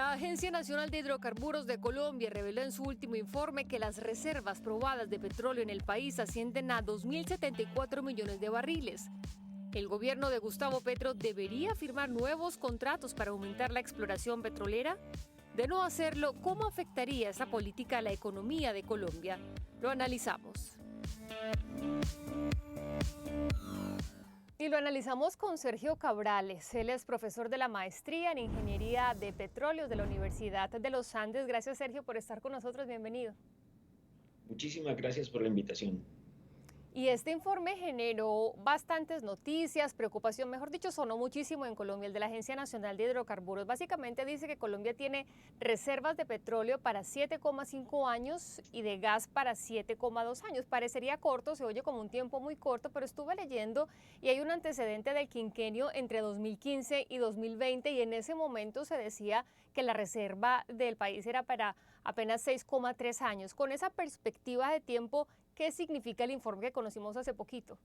La Agencia Nacional de Hidrocarburos de Colombia reveló en su último informe que las reservas probadas de petróleo en el país ascienden a 2.074 millones de barriles. ¿El gobierno de Gustavo Petro debería firmar nuevos contratos para aumentar la exploración petrolera? De no hacerlo, ¿cómo afectaría esa política a la economía de Colombia? Lo analizamos. Y lo analizamos con Sergio Cabrales. Él es profesor de la maestría en Ingeniería de Petróleos de la Universidad de los Andes. Gracias, Sergio, por estar con nosotros. Bienvenido. Muchísimas gracias por la invitación. Y este informe generó bastantes noticias, preocupación, mejor dicho, sonó muchísimo en Colombia, el de la Agencia Nacional de Hidrocarburos. Básicamente dice que Colombia tiene reservas de petróleo para 7,5 años y de gas para 7,2 años. Parecería corto, se oye como un tiempo muy corto, pero estuve leyendo y hay un antecedente del quinquenio entre 2015 y 2020 y en ese momento se decía que la reserva del país era para apenas 6,3 años. Con esa perspectiva de tiempo, ¿qué significa el informe que conocimos hace poquito?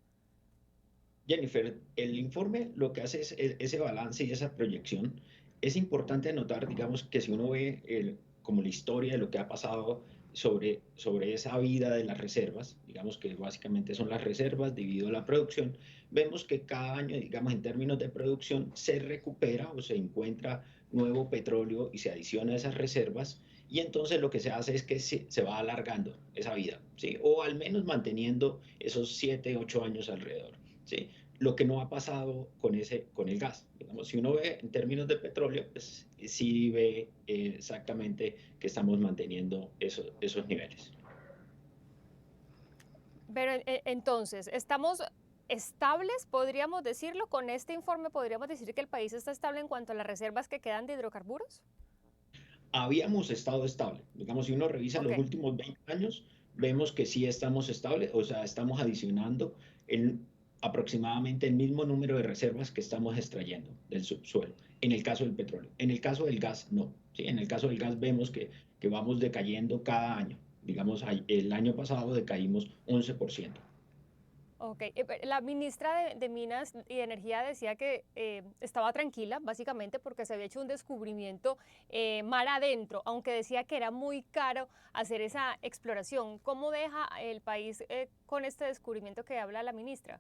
Jennifer, el informe lo que hace es ese balance y esa proyección. Es importante anotar, digamos, que si uno ve como la historia de lo que ha pasado sobre esa vida de las reservas, digamos que básicamente son las reservas dividido la producción, vemos que cada año, digamos, en términos de producción, se recupera o se encuentra nuevo petróleo y se adiciona a esas reservas. Y entonces lo que se hace es que se va alargando esa vida, ¿sí? O al menos manteniendo esos 7, 8 años alrededor. ¿Sí? Lo que no ha pasado con el gas. Digamos, si uno ve en términos de petróleo, pues sí ve exactamente que estamos manteniendo esos niveles. Pero entonces, ¿estamos estables, podríamos decirlo? Con este informe podríamos decir que el país está estable en cuanto a las reservas que quedan de hidrocarburos. Habíamos estado estable. Digamos, si uno revisa Ok. los últimos 20 años, vemos que sí estamos estables, o sea, estamos adicionando aproximadamente el mismo número de reservas que estamos extrayendo del subsuelo, en el caso del petróleo. En el caso del gas, no. ¿Sí? En el caso del gas vemos que vamos decayendo cada año. Digamos, el año pasado decaímos 11%. Ok, la ministra de Minas y Energía decía que estaba tranquila, básicamente porque se había hecho un descubrimiento mar adentro, aunque decía que era muy caro hacer esa exploración. ¿Cómo deja el país con este descubrimiento que habla la ministra?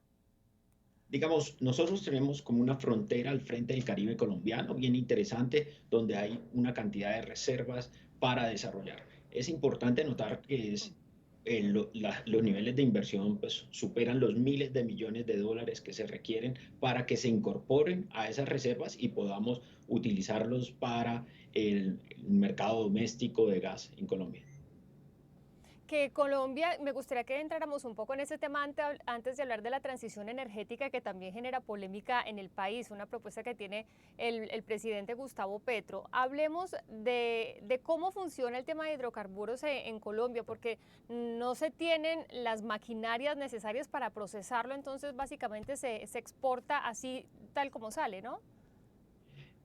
Digamos, nosotros tenemos como una frontera al frente del Caribe colombiano, bien interesante, donde hay una cantidad de reservas para desarrollar. Es importante notar que los niveles de inversión pues, superan los miles de millones de dólares que se requieren para que se incorporen a esas reservas y podamos utilizarlos para el mercado doméstico de gas en Colombia. Que Colombia, me gustaría que entráramos un poco en ese tema antes de hablar de la transición energética que también genera polémica en el país, una propuesta que tiene el presidente Gustavo Petro. Hablemos de cómo funciona el tema de hidrocarburos en Colombia, porque no se tienen las maquinarias necesarias para procesarlo, entonces básicamente se exporta así tal como sale, ¿no?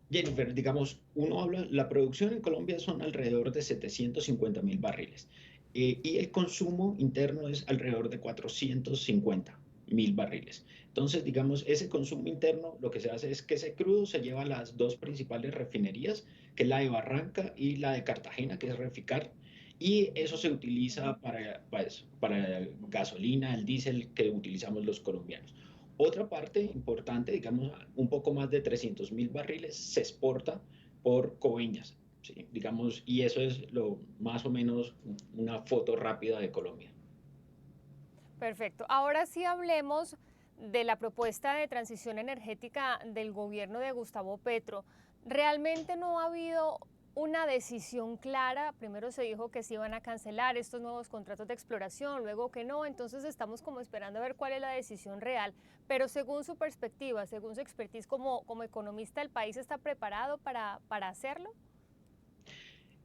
Jennifer, digamos, uno habla, la producción en Colombia son alrededor de 750.000 barriles y el consumo interno es alrededor de 450.000 barriles. Entonces, digamos, ese consumo interno lo que se hace es que ese crudo se lleva a las dos principales refinerías, que es la de Barranca y la de Cartagena, que es Reficar, y eso se utiliza para gasolina, el diésel que utilizamos los colombianos. Otra parte importante, digamos, un poco más de 300.000 barriles se exporta por Coveñas, ¿sí? Digamos, y eso es lo más o menos una foto rápida de Colombia. Perfecto. Ahora sí hablemos de la propuesta de transición energética del gobierno de Gustavo Petro. Realmente no ha habido una decisión clara. Primero se dijo que se iban a cancelar estos nuevos contratos de exploración, luego que no. Entonces estamos como esperando a ver cuál es la decisión real. Pero según su perspectiva, según su expertise como economista, ¿el país está preparado para hacerlo?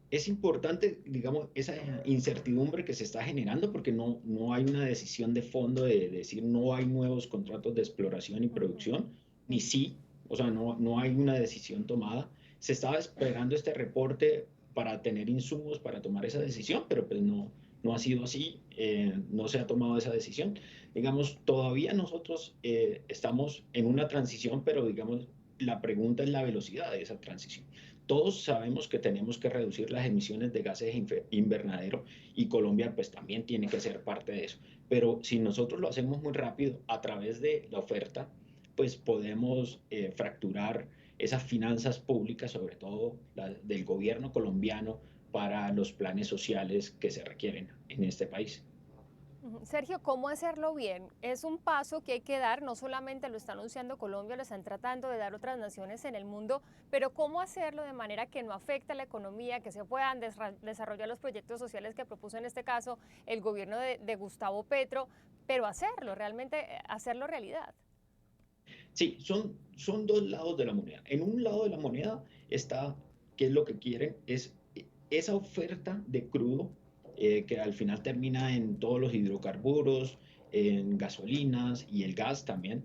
Es importante, digamos, esa incertidumbre que se está generando porque no hay una decisión de fondo de decir no hay nuevos contratos de exploración y Ujú. producción, ni sí, o sea, no hay una decisión tomada. Se estaba esperando este reporte para tener insumos para tomar esa decisión, pero pues no ha sido así, no se ha tomado esa decisión. Digamos, todavía nosotros estamos en una transición, pero digamos, la pregunta es la velocidad de esa transición. Todos sabemos que tenemos que reducir las emisiones de gases invernadero y Colombia pues también tiene que ser parte de eso. Pero si nosotros lo hacemos muy rápido a través de la oferta, pues podemos fracturar esas finanzas públicas, sobre todo del gobierno colombiano, para los planes sociales que se requieren en este país. Sergio, ¿cómo hacerlo bien? Es un paso que hay que dar, no solamente lo está anunciando Colombia, lo están tratando de dar otras naciones en el mundo, pero ¿cómo hacerlo de manera que no afecte a la economía, que se puedan desarrollar los proyectos sociales que propuso en este caso el gobierno de Gustavo Petro, pero hacerlo, realmente hacerlo realidad? Sí, son dos lados de la moneda. En un lado de la moneda está, ¿qué es lo que quieren? Es esa oferta de crudo que al final termina en todos los hidrocarburos, en gasolinas y el gas también,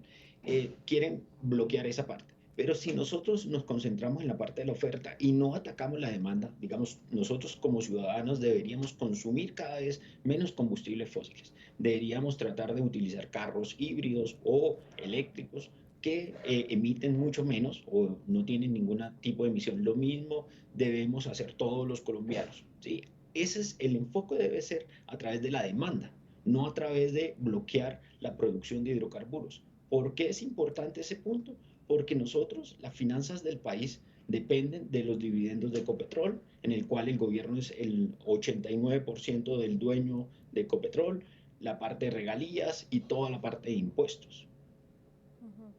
quieren bloquear esa parte. Pero si nosotros nos concentramos en la parte de la oferta y no atacamos la demanda, digamos, nosotros como ciudadanos deberíamos consumir cada vez menos combustibles fósiles. Deberíamos tratar de utilizar carros híbridos o eléctricos que emiten mucho menos o no tienen ningún tipo de emisión. Lo mismo debemos hacer todos los colombianos. ¿Sí? Ese es el enfoque, debe ser a través de la demanda, no a través de bloquear la producción de hidrocarburos. ¿Por qué es importante ese punto? Porque nosotros, las finanzas del país dependen de los dividendos de Ecopetrol, en el cual el gobierno es el 89% del dueño de Ecopetrol, la parte de regalías y toda la parte de impuestos. Ujú.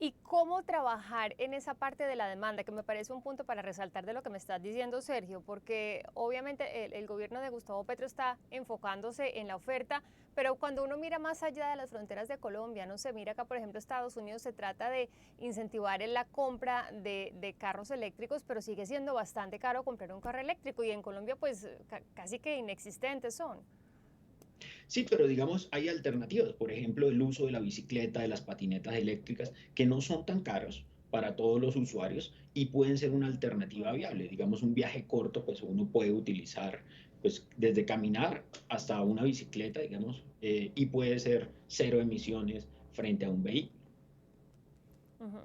¿Y cómo trabajar en esa parte de la demanda? Que me parece un punto para resaltar de lo que me estás diciendo, Sergio, porque obviamente el gobierno de Gustavo Petro está enfocándose en la oferta, pero cuando uno mira más allá de las fronteras de Colombia, no se mira acá, por ejemplo, Estados Unidos, se trata de incentivar en la compra de carros eléctricos, pero sigue siendo bastante caro comprar un carro eléctrico y en Colombia pues casi que inexistentes son. Sí, pero digamos, hay alternativas. Por ejemplo, el uso de la bicicleta, de las patinetas eléctricas, que no son tan caros para todos los usuarios y pueden ser una alternativa Ujú. viable. Digamos, un viaje corto, pues uno puede utilizar, pues desde caminar hasta una bicicleta, digamos, y puede ser cero emisiones frente a un vehículo. Ujú.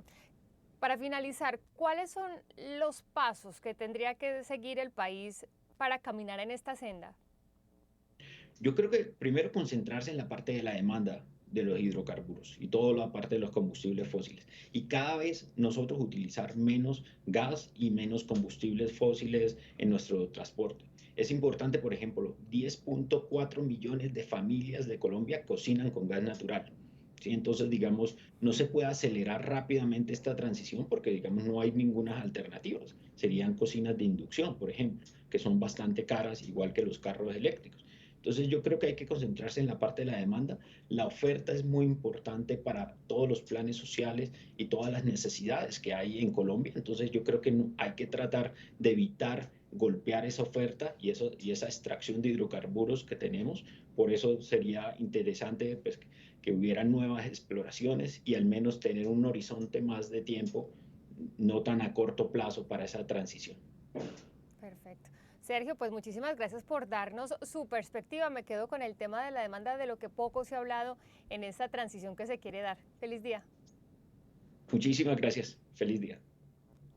Para finalizar, ¿cuáles son los pasos que tendría que seguir el país para caminar en esta senda? Yo creo que primero concentrarse en la parte de la demanda de los hidrocarburos y toda la parte de los combustibles fósiles. Y cada vez nosotros utilizar menos gas y menos combustibles fósiles en nuestro transporte. Es importante, por ejemplo, 10.4 millones de familias de Colombia cocinan con gas natural. ¿Sí? Entonces, digamos, no se puede acelerar rápidamente esta transición porque, digamos, no hay ninguna alternativa. Serían cocinas de inducción, por ejemplo, que son bastante caras, igual que los carros eléctricos. Entonces yo creo que hay que concentrarse en la parte de la demanda. La oferta es muy importante para todos los planes sociales y todas las necesidades que hay en Colombia. Entonces yo creo que hay que tratar de evitar golpear esa oferta y esa extracción de hidrocarburos que tenemos. Por eso sería interesante pues, que hubiera nuevas exploraciones y al menos tener un horizonte más de tiempo, no tan a corto plazo para esa transición. Perfecto. Sergio, pues muchísimas gracias por darnos su perspectiva. Me quedo con el tema de la demanda, de lo que poco se ha hablado en esta transición que se quiere dar. Feliz día. Muchísimas gracias. Feliz día.